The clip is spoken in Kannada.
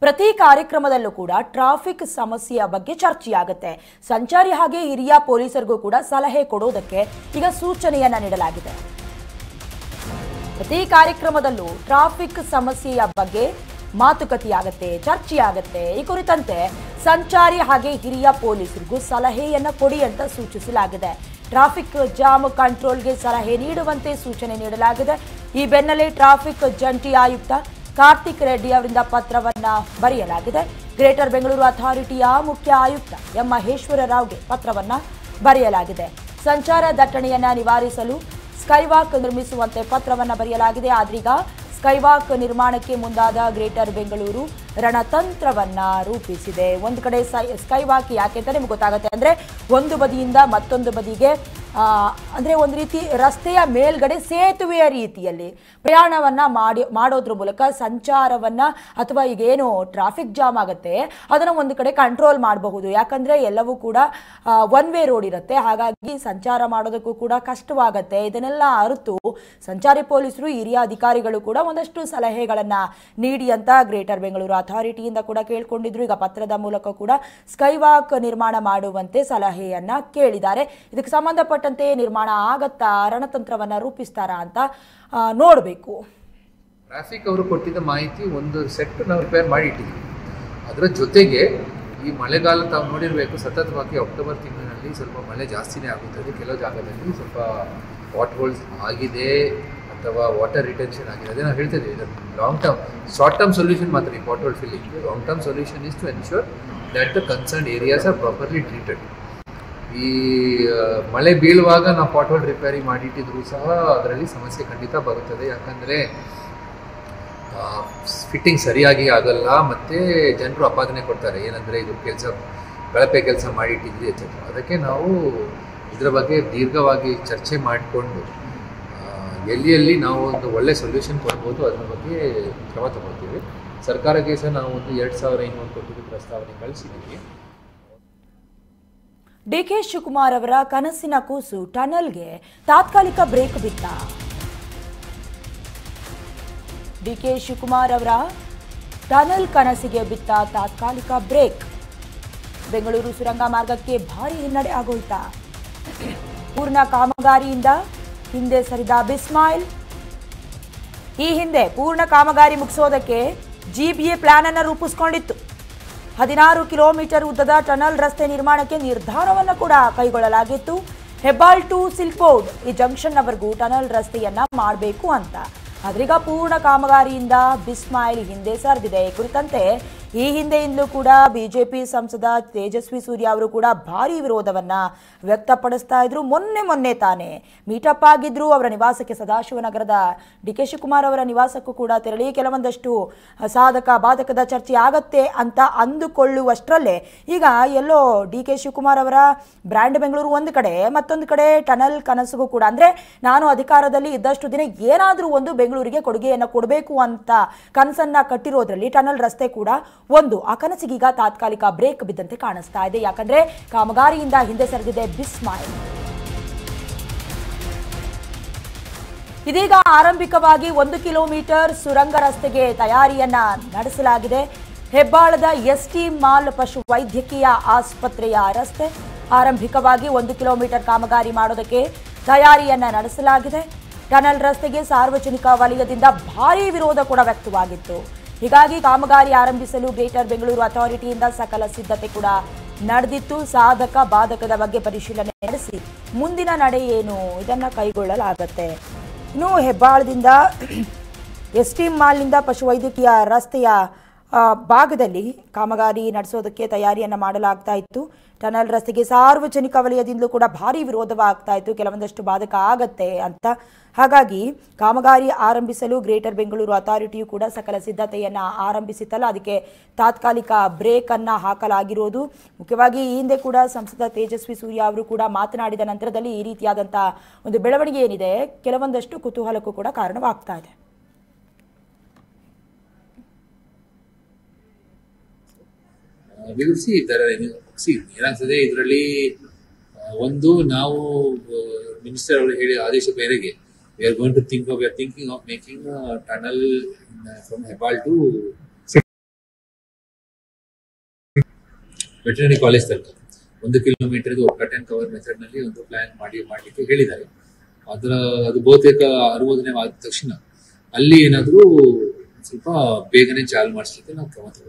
ಪ್ರತಿ ಕಾರ್ಯಕ್ರಮದಲ್ಲೂ ಕೂಡ ಟ್ರಾಫಿಕ್ ಸಮಸ್ಯೆಯ ಬಗ್ಗೆ ಚರ್ಚೆಯಾಗುತ್ತೆ. ಸಂಚಾರಿ ಹಾಗೆ ಹಿರಿಯ ಪೊಲೀಸರಿಗೂ ಕೂಡ ಸಲಹೆ ಕೊಡೋದಕ್ಕೆ ಈಗ ಸೂಚನೆಯನ್ನ ನೀಡಲಾಗಿದೆ. ಪ್ರತಿ ಕಾರ್ಯಕ್ರಮದಲ್ಲೂ ಟ್ರಾಫಿಕ್ ಸಮಸ್ಯೆಯ ಬಗ್ಗೆ ಮಾತುಕತೆಯಾಗುತ್ತೆ, ಚರ್ಚೆಯಾಗುತ್ತೆ. ಈ ಕುರಿತಂತೆ ಸಂಚಾರಿ ಹಾಗೆ ಹಿರಿಯ ಪೊಲೀಸರಿಗೂ ಸಲಹೆಯನ್ನ ಕೊಡಿ ಅಂತ ಸೂಚಿಸಲಾಗಿದೆ. ಟ್ರಾಫಿಕ್ ಜಾಮ್ ಕಂಟ್ರೋಲ್ಗೆ ಸಲಹೆ ನೀಡುವಂತೆ ಸೂಚನೆ ನೀಡಲಾಗಿದೆ. ಈ ಬೆನ್ನಲ್ಲೇ ಟ್ರಾಫಿಕ್ ಜಂಟಿ ಆಯುಕ್ತ ಕಾರ್ತಿಕ್ ರೆಡ್ಡಿ ಅವರಿಂದ ಪತ್ರವನ್ನ ಬರೆಯಲಾಗಿದೆ. ಗ್ರೇಟರ್ ಬೆಂಗಳೂರು ಅಥಾರಿಟಿಯ ಮುಖ್ಯ ಆಯುಕ್ತ ಎಂ ಮಹೇಶ್ವರ ರಾವ್ಗೆ ಪತ್ರವನ್ನ ಬರೆಯಲಾಗಿದೆ. ಸಂಚಾರ ದಟ್ಟಣೆಯನ್ನ ನಿವಾರಿಸಲು ಸ್ಕೈವಾಕ್ ನಿರ್ಮಿಸುವಂತೆ ಪತ್ರವನ್ನ ಬರೆಯಲಾಗಿದೆ. ಆದ್ರೀಗ ಸ್ಕೈವಾಕ್ ನಿರ್ಮಾಣಕ್ಕೆ ಮುಂದಾದ ಗ್ರೇಟರ್ ಬೆಂಗಳೂರು ರಣತಂತ್ರವನ್ನ ರೂಪಿಸಿದೆ. ಒಂದು ಕಡೆ ಸ್ಕೈವಾಕ್ ಯಾಕೆ ಅಂತ ನಿಮ್ಗೆ ಗೊತ್ತಾಗುತ್ತೆ. ಅಂದ್ರೆ ಒಂದು ಬದಿಯಿಂದ ಮತ್ತೊಂದು ಬದಿಗೆ ಅಂದ್ರೆ ಒಂದು ರೀತಿ ರಸ್ತೆಯ ಮೇಲ್ಗಡೆ ಸೇತುವೆಯ ರೀತಿಯಲ್ಲಿ ಪ್ರಯಾಣವನ್ನ ಮಾಡೋದ್ರ ಮೂಲಕ ಸಂಚಾರವನ್ನ ಅಥವಾ ಈಗೇನು ಟ್ರಾಫಿಕ್ ಜಾಮ್ ಆಗುತ್ತೆ ಅದನ್ನ ಒಂದು ಕಡೆ ಕಂಟ್ರೋಲ್ ಮಾಡಬಹುದು. ಯಾಕಂದ್ರೆ ಎಲ್ಲವೂ ಕೂಡ ಒನ್ ವೇ ರೋಡ್ ಇರುತ್ತೆ, ಹಾಗಾಗಿ ಸಂಚಾರ ಮಾಡೋದಕ್ಕೂ ಕೂಡ ಕಷ್ಟವಾಗತ್ತೆ. ಇದನ್ನೆಲ್ಲ ಅರಿತು ಸಂಚಾರಿ ಪೊಲೀಸರು, ಹಿರಿಯ ಅಧಿಕಾರಿಗಳು ಕೂಡ ಒಂದಷ್ಟು ಸಲಹೆಗಳನ್ನ ನೀಡಿ ಅಂತ ಗ್ರೇಟರ್ ಬೆಂಗಳೂರು ಅಥಾರಿಟಿಯಿಂದ ಕೂಡ ಕೇಳ್ಕೊಂಡಿದ್ರು. ಈಗ ಪತ್ರದ ಮೂಲಕ ಕೂಡ ಸ್ಕೈವಾಕ್ ನಿರ್ಮಾಣ ಮಾಡುವಂತೆ ಸಲಹೆಯನ್ನ ಕೇಳಿದ್ದಾರೆ. ಇದಕ್ಕೆ ಸಂಬಂಧಪಟ್ಟಂತೆ ನಿರ್ಮಾಣ ಆಗತ್ತಾ, ರಣತಂತ್ರವನ್ನ ರೂಪಿಸ್ತಾರಾ ಅಂತ ನೋಡಬೇಕು. ಟ್ರಾಫಿಕ್ ಅವರು ಕೊಟ್ಟಿದ್ದ ಮಾಹಿತಿ ಒಂದು ಸೆಟ್ ನಾವು ರಿಪೇರ್ ಮಾಡಿ ಇಟ್ಟಿದ್ದೀವಿ. ಅದರ ಜೊತೆಗೆ ಈ ಮಳೆಗಾಲ ತಾವು ನೋಡಿರಬೇಕು, ಸತತವಾಗಿ ಅಕ್ಟೋಬರ್ ತಿಂಗಳಿನಲ್ಲಿ ಸ್ವಲ್ಪ ಮಳೆ ಜಾಸ್ತಿನೇ ಆಗುತ್ತದೆ. ಕೆಲವು ಜಾಗದಲ್ಲಿ ಸ್ವಲ್ಪ ವಾಟರ್ ಹೋಲ್ಸ್ ಆಗಿದೆ ಅಥವಾ ವಾಟರ್ ರಿಟೆನ್ಷನ್ ಆಗಿದೆ. ಅದೇ ನಾವು ಹೇಳ್ತಿದ್ದೀವಿ, ಇದು long term, short term solution ಮಾತ್ರ ಈ water hole filling. Long term solution is to ensure that the concern areas are properly treated. ಈ ಮಳೆ ಬೀಳುವಾಗ ನಾವು ಪಾಟ್ ಹೋಲ್ ರಿಪೇರಿ ಮಾಡಿಟ್ಟಿದ್ರು ಸಹ ಅದರಲ್ಲಿ ಸಮಸ್ಯೆ ಖಂಡಿತ ಬರುತ್ತದೆ. ಯಾಕಂದರೆ ಫಿಟ್ಟಿಂಗ್ ಸರಿಯಾಗಿ ಆಗಲ್ಲ, ಮತ್ತು ಜನರು ಅಪಾದನೆ ಕೊಡ್ತಾರೆ, ಏನಂದರೆ ಇದು ಕಳಪೆ ಕೆಲಸ ಮಾಡಿಟ್ಟಿದ್ವಿ ಎಚ್ಚೆಟ್ರ. ಅದಕ್ಕೆ ನಾವು ಇದರ ಬಗ್ಗೆ ದೀರ್ಘವಾಗಿ ಚರ್ಚೆ ಮಾಡಿಕೊಂಡು ಎಲ್ಲಿ ನಾವು ಒಂದು ಒಳ್ಳೆ ಸೊಲ್ಯೂಷನ್ ಕೊಡ್ಬೋದು ಅದರ ಬಗ್ಗೆ ಕ್ರಮ ತಗೊಳ್ತೀವಿ. ಸರ್ಕಾರಕ್ಕೆ ಸಹ ನಾವು ಒಂದು 2500 ಕೋಟಿ ಪ್ರಸ್ತಾವನೆ ಕಳಿಸಿದ್ದೀವಿ. ಡಿಕೆ ಶಿವಕುಮಾರ್ ಅವರ ಕನಸಿನ ಕೂಸು ಟನಲ್ಗೆ ತಾತ್ಕಾಲಿಕ ಬ್ರೇಕ್ ಬಿತ್ತ. ಡಿಕೆ ಶಿವಕುಮಾರ್ ಅವರ ಟನಲ್ ಕನಸಿಗೆ ಬಿತ್ತ ತಾತ್ಕಾಲಿಕ ಬ್ರೇಕ್. ಬೆಂಗಳೂರು ಸುರಂಗ ಮಾರ್ಗಕ್ಕೆ ಭಾರಿ ಹಿನ್ನಡೆ ಆಗೋಯ್ತಾ. ಪೂರ್ಣ ಕಾಮಗಾರಿಯಿಂದ ಹಿಂದೆ ಸರಿದ ಬಿಸ್ಮಾಯಿಲ್. ಈ ಹಿಂದೆ ಪೂರ್ಣ ಕಾಮಗಾರಿ ಮುಗಿಸೋದಕ್ಕೆ ಜಿಬಿಎ ಪ್ಲಾನ್ ಅನ್ನು ರೂಪಿಸಿಕೊಂಡಿತ್ತು. 16 ಕಿಲೋಮೀಟರ್ ಉದ್ದದ ಟನಲ್ ರಸ್ತೆ ನಿರ್ಮಾಣಕ್ಕೆ ನಿರ್ಧಾರವನ್ನು ಕೂಡ ಕೈಗೊಳ್ಳಲಾಗಿತ್ತು. ಹೆಬ್ಬಾಳ್ ಟು ಸಿಲ್ಕ್ ಬೋರ್ಡ್ ಈ ಜಂಕ್ಷನ್ನವರೆಗೂ ಟನಲ್ ರಸ್ತೆಯನ್ನ ಮಾಡಬೇಕು ಅಂತ. ಆದ್ರೀಗ ಪೂರ್ಣ ಕಾಮಗಾರಿಯಿಂದ ಬಿಸ್ಮಾಯಿಲ್ ಹಿಂದೆ ಸರಿದಿದೆ. ಈ ಕುರಿತಂತೆ ಈ ಹಿಂದೆಯಿಂದಲೂ ಕೂಡ ಬಿಜೆಪಿ ಸಂಸದ ತೇಜಸ್ವಿ ಸೂರ್ಯ ಅವರು ಕೂಡ ಭಾರಿ ವಿರೋಧವನ್ನ ವ್ಯಕ್ತಪಡಿಸ್ತಾ ಇದ್ರು. ಮೊನ್ನೆ ತಾನೇ ಮೀಟಪ್ ಆಗಿದ್ರು. ಅವರ ನಿವಾಸಕ್ಕೆ, ಸದಾಶಿವನಗರದ ಡಿಕೆ ಶಿವಕುಮಾರ್ ಅವರ ನಿವಾಸಕ್ಕೂ ಕೂಡ ತೆರಳಿ ಕೆಲವೊಂದಷ್ಟು ಸಾಧಕ ಬಾಧಕದ ಚರ್ಚೆ ಆಗತ್ತೆ ಅಂತ ಅಂದುಕೊಳ್ಳುವಷ್ಟರಲ್ಲೇ ಈಗ ಎಲ್ಲೋ ಡಿಕೆ ಶಿವಕುಮಾರ್ ಅವರ ಬ್ರ್ಯಾಂಡ್ ಬೆಂಗಳೂರು ಒಂದು ಕಡೆ, ಮತ್ತೊಂದು ಕಡೆ ಟನಲ್ ಕನಸಿಗೂ ಕೂಡ, ಅಂದ್ರೆ ನಾನು ಅಧಿಕಾರದಲ್ಲಿ ಇದ್ದಷ್ಟು ದಿನ ಏನಾದರೂ ಒಂದು ಬೆಂಗಳೂರಿಗೆ ಕೊಡುಗೆಯನ್ನು ಕೊಡಬೇಕು ಅಂತ ಕನಸನ್ನ ಕಟ್ಟಿರೋದ್ರಲ್ಲಿ ಟನಲ್ ರಸ್ತೆ ಕೂಡ ಒಂದು. ಆ ಕನಸಿಗೀಗ ತಾತ್ಕಾಲಿಕ ಬ್ರೇಕ್ ಬಿದ್ದಂತೆ ಕಾಣಿಸ್ತಾ ಇದೆ. ಯಾಕಂದ್ರೆ ಕಾಮಗಾರಿಯಿಂದ ಹಿಂದೆ ಸರಿದಿದೆ ಬಿಸ್ಮಾಯಿಲ್. ಇದೀಗ ಆರಂಭಿಕವಾಗಿ 1 ಕಿಲೋಮೀಟರ್ ಸುರಂಗ ರಸ್ತೆಗೆ ತಯಾರಿಯನ್ನ ನಡೆಸಲಾಗಿದೆ. ಹೆಬ್ಬಾಳದ ಎಸ್ಟಿ ಮಾಲ್ ಪಶು ವೈದ್ಯಕೀಯ ಆಸ್ಪತ್ರೆಯ ರಸ್ತೆ ಆರಂಭಿಕವಾಗಿ 1 ಕಿಲೋಮೀಟರ್ ಕಾಮಗಾರಿ ಮಾಡೋದಕ್ಕೆ ತಯಾರಿಯನ್ನ ನಡೆಸಲಾಗಿದೆ. ಟನಲ್ ರಸ್ತೆಗೆ ಸಾರ್ವಜನಿಕ ವಲಯದಿಂದ ಭಾರೀ ವಿರೋಧ ಕೂಡ ವ್ಯಕ್ತವಾಗಿತ್ತು. ಹೀಗಾಗಿ ಕಾಮಗಾರಿ ಆರಂಭಿಸಲು ಗ್ರೇಟರ್ ಬೆಂಗಳೂರು ಅಥಾರಿಟಿಯಿಂದ ಸಕಲ ಸಿದ್ಧತೆ ಕೂಡ ನಡೆದಿತ್ತು. ಸಾಧಕ ಬಾಧಕದ ಬಗ್ಗೆ ಪರಿಶೀಲನೆ ನಡೆಸಿ ಮುಂದಿನ ನಡೆ ಏನು ಇದನ್ನ ಕೈಗೊಳ್ಳಲಾಗುತ್ತೆ. ಇನ್ನು ಹೆಬ್ಬಾಳದಿಂದ ಎಸ್ಟಿ ಮಾಲ್ನಿಂದ ಪಶುವೈದ್ಯಕೀಯ ರಸ್ತೆಯ ಭಾಗದಲ್ಲಿ ಕಾಮಗಾರಿ ನಡೆಸೋದಕ್ಕೆ ತಯಾರಿಯನ್ನು ಮಾಡಲಾಗ್ತಾ ಇತ್ತು. ಟನಲ್ ರಸ್ತೆಗೆ ಸಾರ್ವಜನಿಕ ವಲಯದಿಂದಲೂ ಕೂಡ ಭಾರಿ ವಿರೋಧವಾಗ್ತಾ ಇತ್ತು, ಕೆಲವೊಂದಷ್ಟು ಬಾಧಕ ಆಗತ್ತೆ ಅಂತ. ಹಾಗಾಗಿ ಕಾಮಗಾರಿ ಆರಂಭಿಸಲು ಗ್ರೇಟರ್ ಬೆಂಗಳೂರು ಅಥಾರಿಟಿಯು ಕೂಡ ಸಕಲ ಸಿದ್ಧತೆಯನ್ನು ಆರಂಭಿಸಿತ್ತಲ್ಲ, ಅದಕ್ಕೆ ತಾತ್ಕಾಲಿಕ ಬ್ರೇಕ್ ಅನ್ನ ಹಾಕಲಾಗಿರೋದು. ಮುಖ್ಯವಾಗಿ ಈ ಹಿಂದೆ ಕೂಡ ಸಂಸದ ತೇಜಸ್ವಿ ಸೂರ್ಯ ಅವರು ಕೂಡ ಮಾತನಾಡಿದ ನಂತರದಲ್ಲಿ ಈ ರೀತಿಯಾದಂಥ ಒಂದು ಬೆಳವಣಿಗೆ ಏನಿದೆ ಕೆಲವೊಂದಷ್ಟು ಕುತೂಹಲಕ್ಕೂ ಕೂಡ ಕಾರಣವಾಗ್ತಾ ಇದೆ. ಏನಾಗ್ತದೆ ಇದರಲ್ಲಿ, ಒಂದು ನಾವು ಮಿನಿಸ್ಟರ್ ಅವರು ಹೇಳಿ ಆದೇಶ ಮೇರೆಗೆ we are thinking of making a tunnel from Hebal to veterinary college ತನಕ 1 kilometre cut and cover method ನಲ್ಲಿ ಒಂದು ಪ್ಲಾನ್ ಮಾಡಲಿಕ್ಕೆ ಹೇಳಿದ್ದಾರೆ. ಅದು ಬಹುತೇಕ 60ನೇ ಆದ ತಕ್ಷಣ ಅಲ್ಲಿ ಏನಾದರೂ ಸ್ವಲ್ಪ ಬೇಗನೆ ಚಾಲು ಮಾಡಿಸ್ಲಿಕ್ಕೆ ನಾವು ಕ್ರಮ ತಗೋತೀವಿ.